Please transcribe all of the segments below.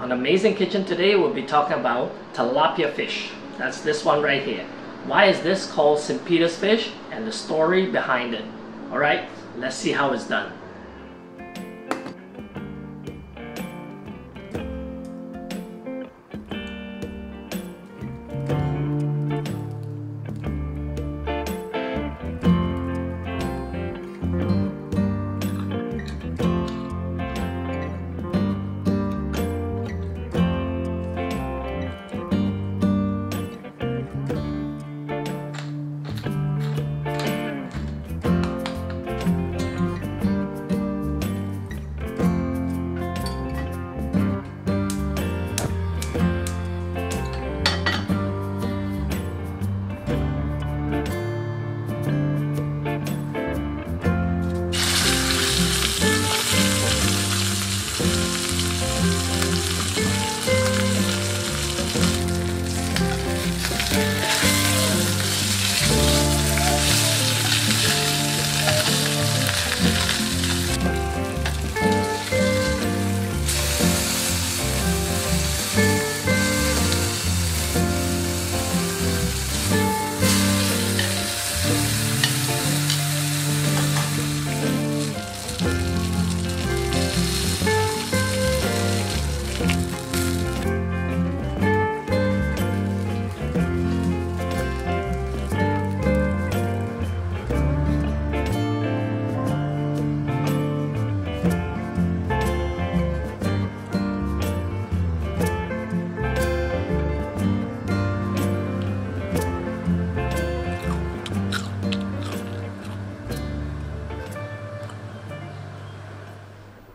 On Amazing Kitchen today, we'll be talking about tilapia fish. That's this one right here. Why is this called St. Peter's fish and the story behind it? Alright, let's see how it's done.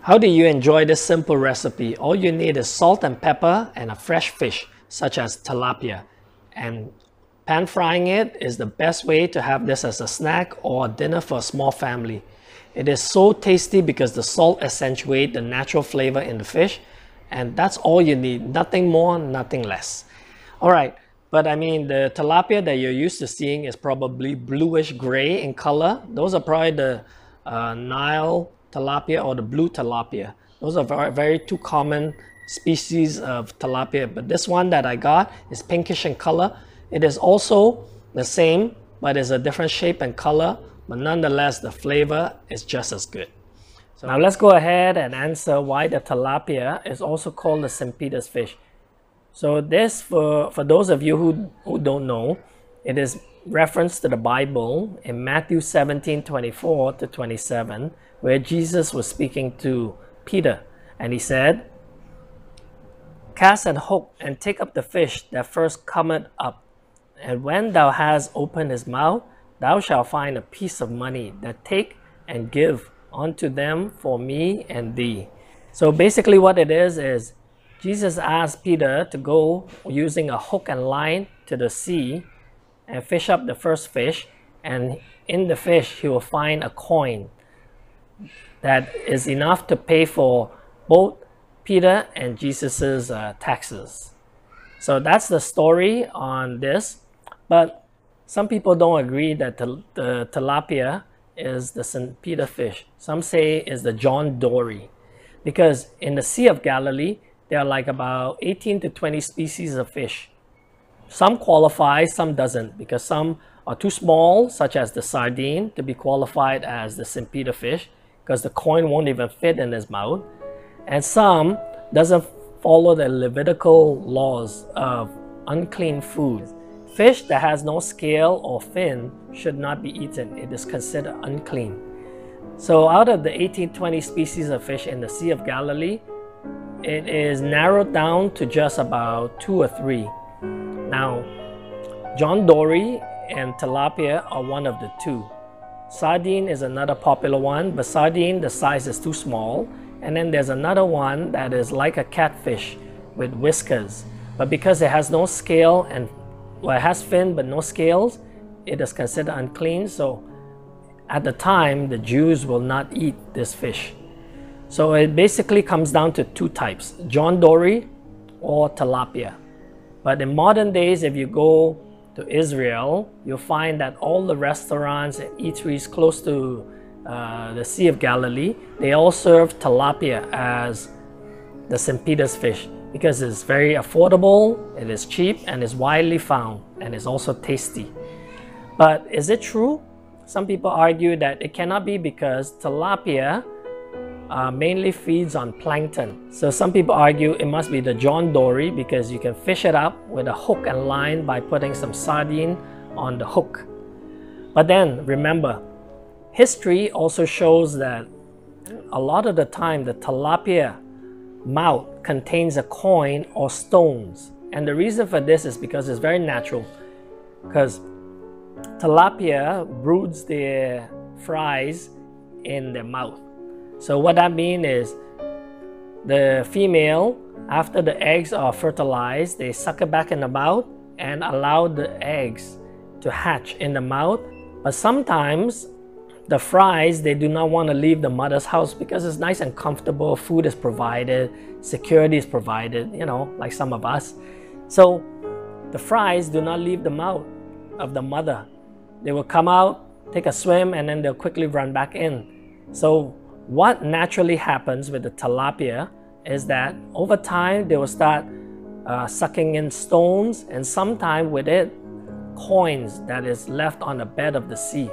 How do you enjoy this simple recipe? All you need is salt and pepper and a fresh fish, such as tilapia. And pan frying it is the best way to have this as a snack or a dinner for a small family. It is so tasty because the salt accentuates the natural flavor in the fish, and that's all you need. Nothing more, nothing less. Alright, but I mean the tilapia that you're used to seeing is probably bluish gray in color. Those are probably the Nile tilapia or the blue tilapia. Those are very two common species of tilapia, but this one that I got is pinkish in color. It is also the same, but it's a different shape and color, but nonetheless the flavor is just as good. So now let's go ahead and answer why the tilapia is also called the St. Peter's fish. So this, for those of you who don't know, it is reference to the Bible in Matthew 17:24 to 27, where Jesus was speaking to Peter, and he said, "Cast an hook and take up the fish that first cometh up, and when thou hast opened his mouth, thou shalt find a piece of money, that take and give unto them for me and thee." So basically what it is Jesus asked Peter to go using a hook and line to the sea and fish up the first fish, and in the fish he will find a coin that is enough to pay for both Peter and Jesus's taxes. So that's the story on this, but some people don't agree that the tilapia is the St. Peter fish. Some say is the John Dory, because in the Sea of Galilee there are like about 18 to 20 species of fish. Some qualify, some doesn't, because some are too small, such as the sardine, to be qualified as the St. Peter fish, because the coin won't even fit in his mouth. And some doesn't follow the Levitical laws of unclean food. Fish that has no scale or fin should not be eaten. It is considered unclean. So out of the 18-20 species of fish in the Sea of Galilee, it is narrowed down to just about 2 or 3. Now, John Dory and tilapia are one of the 2. Sardine is another popular one, but sardine, the size is too small. And then there's another one that is like a catfish with whiskers. But because it has no scale and, well, it has fin but no scales, it is considered unclean. So at the time, the Jews will not eat this fish. So it basically comes down to 2 types, John Dory or tilapia. But in modern days, if you go to Israel, you'll find that all the restaurants and eateries close to the Sea of Galilee, they all serve tilapia as the St. Peter's fish. because it's very affordable, it is cheap, and is widely found, and is also tasty. But is it true? Some people argue that it cannot be because tilapia mainly feeds on plankton. So some people argue it must be the John Dory because you can fish it up with a hook and line by putting some sardine on the hook. But then remember, history also shows that a lot of the time the tilapia mouth contains a coin or stones. And the reason for this is because it's very natural, because tilapia broods their fries in their mouth. So what that means is the female, after the eggs are fertilized, they suck it back in the mouth and allow the eggs to hatch in the mouth. But sometimes the fries, they do not want to leave the mother's house because it's nice and comfortable, food is provided, security is provided, you know, like some of us. So the fries do not leave the mouth of the mother. They will come out, take a swim, and then they'll quickly run back in. So what naturally happens with the tilapia is that over time they will start sucking in stones, and sometimes with it coins that is left on the bed of the sea,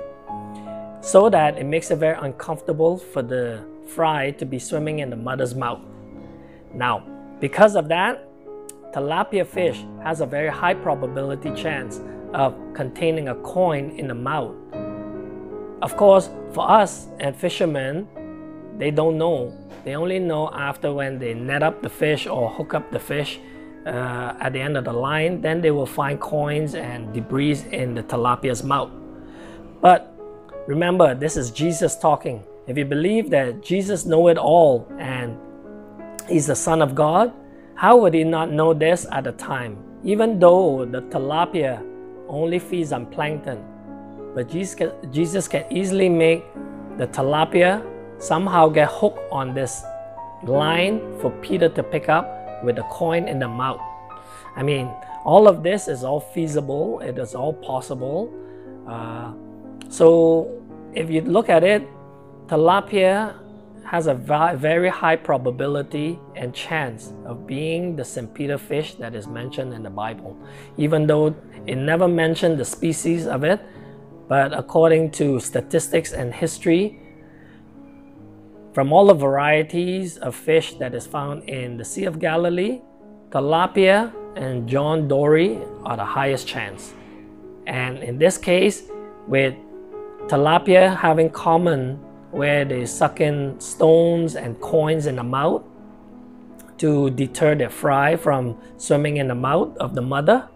so that it makes it very uncomfortable for the fry to be swimming in the mother's mouth. Now, because of that, tilapia fish has a very high probability chance of containing a coin in the mouth. Of course, for us and fishermen, they don't know. They only know after when they net up the fish or hook up the fish at the end of the line, then they will find coins and debris in the tilapia's mouth. But remember, this is Jesus talking. If you believe that Jesus knows it all and He's the Son of God, how would He not know this at the time? Even though the tilapia only feeds on plankton, but Jesus can easily make the tilapia somehow get hooked on this line for Peter to pick up with a coin in the mouth. I mean, all of this is all feasible. It is all possible. So if you look at it, tilapia has a very high probability and chance of being the St. Peter fish that is mentioned in the Bible, even though it never mentioned the species of it. But according to statistics and history, from all the varieties of fish that is found in the Sea of Galilee, tilapia and John Dory are the highest chance. And in this case, with tilapia having common where they suck in stones and coins in the mouth to deter their fry from swimming in the mouth of the mother,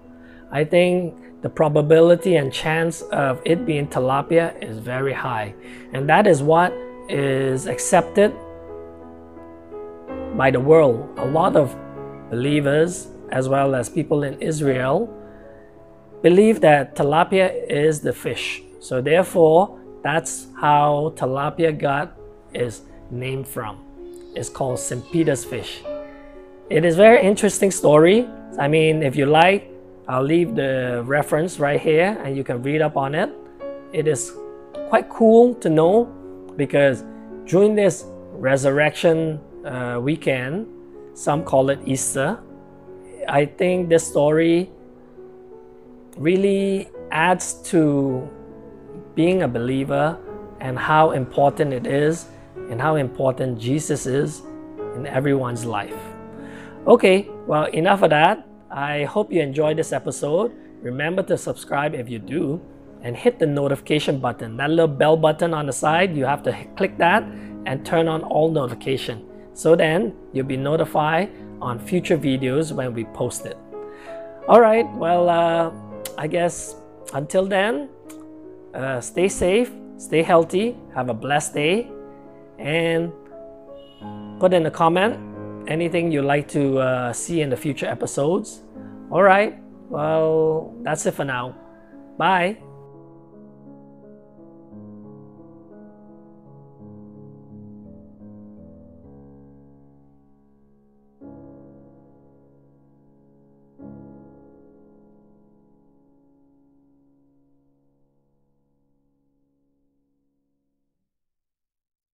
I think the probability and chance of it being tilapia is very high. And that is what is accepted by the world. A lot of believers, as well as people in Israel, believe that tilapia is the fish. So therefore, that's how tilapia got its name from. It's called St. Peter's fish. It is a very interesting story. I mean, if you like, I'll leave the reference right here and you can read up on it. It is quite cool to know, because during this resurrection weekend, some call it Easter, I think this story really adds to being a believer and how important it is and how important Jesus is in everyone's life. Okay, well, enough of that. I hope you enjoyed this episode. Remember to subscribe if you do, and hit the notification button. That little bell button on the side, you have to click that and turn on all notification. So then you'll be notified on future videos when we post it. All right, well, I guess until then, stay safe, stay healthy, have a blessed day, and put in a comment anything you'd like to see in the future episodes. All right, well, that's it for now. Bye.